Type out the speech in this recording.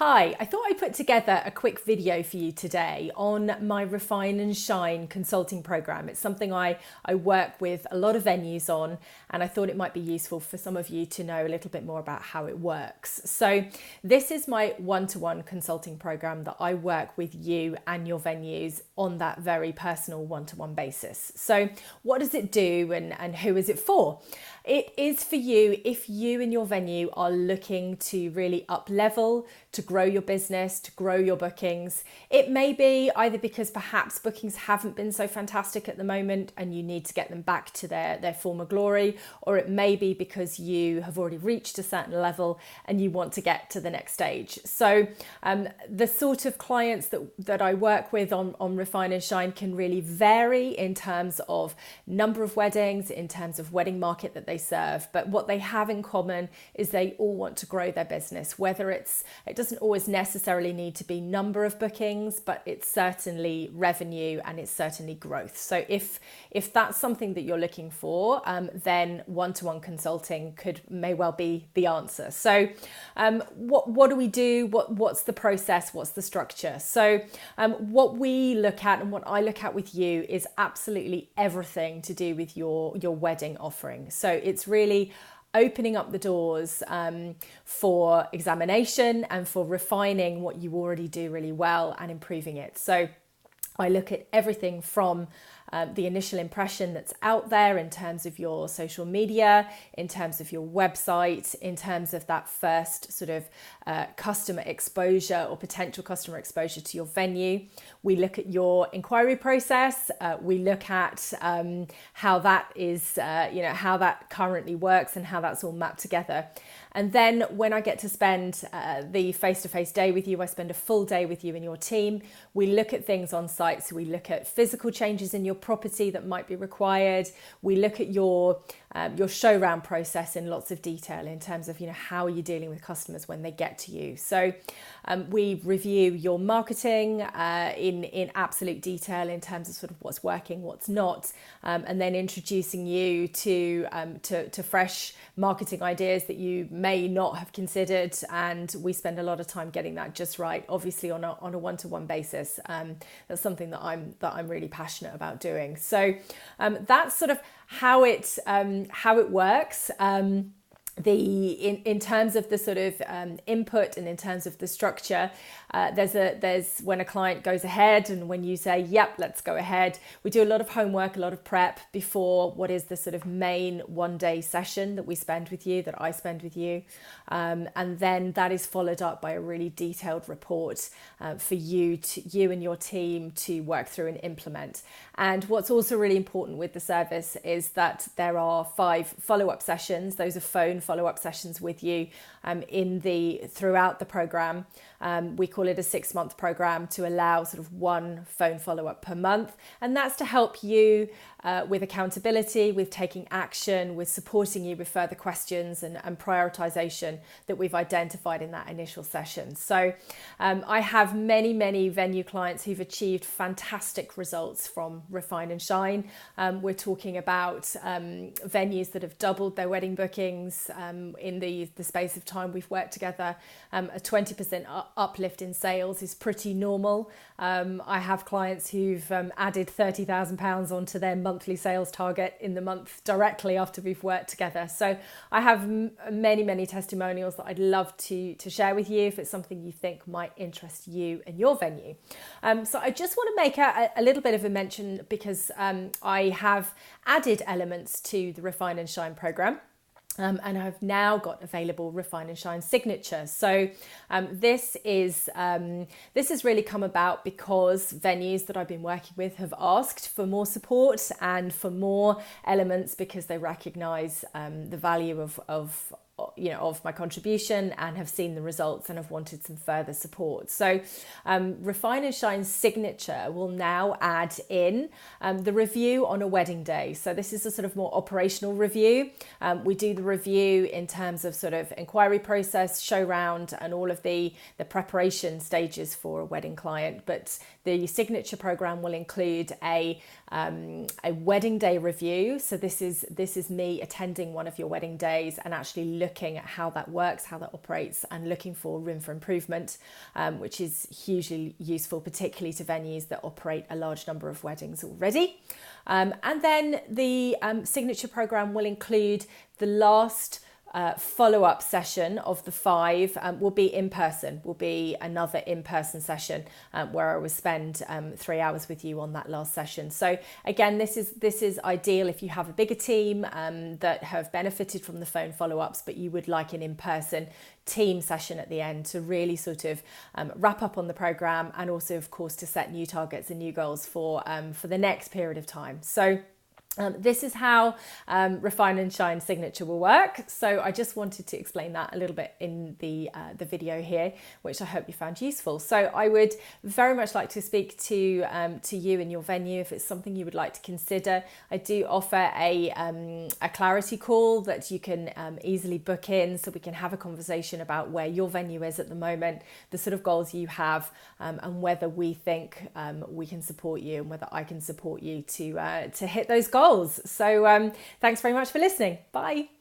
Hi, I thought I'd put together a quick video for you today on my Refine and Shine consulting program. It's something I work with a lot of venues on, and I thought it might be useful for some of you to know a little bit more about how it works. So this is my one-to-one consulting program that I work with you and your venues on that very personal one-to-one basis. So what does it do and who is it for? It is for you if you and your venue are looking to really up level, to grow your business, to grow your bookings. It may be either because perhaps bookings haven't been so fantastic at the moment and you need to get them back to their former glory, or it may be because you have already reached a certain level and you want to get to the next stage. So the sort of clients that I work with on Refine and Shine can really vary in terms of number of weddings, in terms of wedding market that they serve. But what they have in common is they all want to grow their business, whether it doesn't always necessarily need to be number of bookings, but it's certainly revenue and it's certainly growth. So if that's something that you're looking for, then one-to-one consulting may well be the answer. So what do we do? What's the process? What's the structure? So what we look at and what I look at with you is absolutely everything to do with your wedding offering. So it's really opening up the doors for examination and for refining what you already do really well and improving it. So I look at everything from the initial impression that's out there in terms of your social media, in terms of your website, in terms of that first sort of customer exposure or potential customer exposure to your venue. We look at your inquiry process. We look at how that is, how that currently works and how that's all mapped together. And then when I get to spend the face-to-face day with you, I spend a full day with you and your team. We look at things on site. So we look at physical changes in your property that might be required. We look at your show round process in lots of detail in terms of, how are you dealing with customers when they get to you. So we review your marketing in absolute detail in terms of sort of what's working, what's not, and then introducing you to fresh marketing ideas that you may not have considered. And we spend a lot of time getting that just right, obviously on a one-to-one basis. That's something that I'm really passionate about doing. So that's sort of how it works. In terms of the sort of input and in terms of the structure, there's when a client goes ahead and when you say, yep, let's go ahead, we do a lot of homework, a lot of prep before what is the sort of main one-day session that we spend with you, that I spend with you. And then that is followed up by a really detailed report for you and your team to work through and implement. And what's also really important with the service is that there are 5 follow-up sessions. Those are phone follow-up sessions with you throughout the program. We call it a 6-month program to allow sort of 1 phone follow-up per month. And that's to help you with accountability, with taking action, with supporting you with further questions and prioritization that we've identified in that initial session. So I have many, many venue clients who've achieved fantastic results from Refine and Shine. We're talking about venues that have doubled their wedding bookings in the space of time we've worked together. A 20% uplift in sales is pretty normal. I have clients who've added £30,000 onto their monthly sales target in the month directly after we've worked together. So I have many, many testimonials that I'd love to share with you if it's something you think might interest you and your venue. So I just want to make a little bit of a mention because I have added elements to the Refine and Shine program. And I've now got available Refine and Shine Signature. So this has really come about because venues that I've been working with have asked for more support and for more elements because they recognise the value of my contribution and have seen the results and have wanted some further support. So Refine and Shine Signature will now add in the review on a wedding day. So this is a sort of more operational review. We do the review in terms of sort of inquiry process, show round and all of the preparation stages for a wedding client. But the Signature program will include a wedding day review. So this is me attending one of your wedding days and actually looking looking at how that works, how that operates, and looking for room for improvement, which is hugely useful, particularly to venues that operate a large number of weddings already. And then the signature program will include the last follow-up session of the 5 will be in person, will be another in-person session where I will spend 3 hours with you on that last session. So again, this is ideal if you have a bigger team that have benefited from the phone follow-ups, but you would like an in-person team session at the end to really sort of wrap up on the program, and also of course to set new targets and new goals for the next period of time. So this is how Refine and Shine Signature will work. So I just wanted to explain that a little bit in the video here, which I hope you found useful. So I would very much like to speak to you and your venue if it's something you would like to consider. I do offer a clarity call that you can easily book in, so we can have a conversation about where your venue is at the moment, the sort of goals you have, and whether we think we can support you and whether I can support you to hit those goals. So thanks very much for listening. Bye.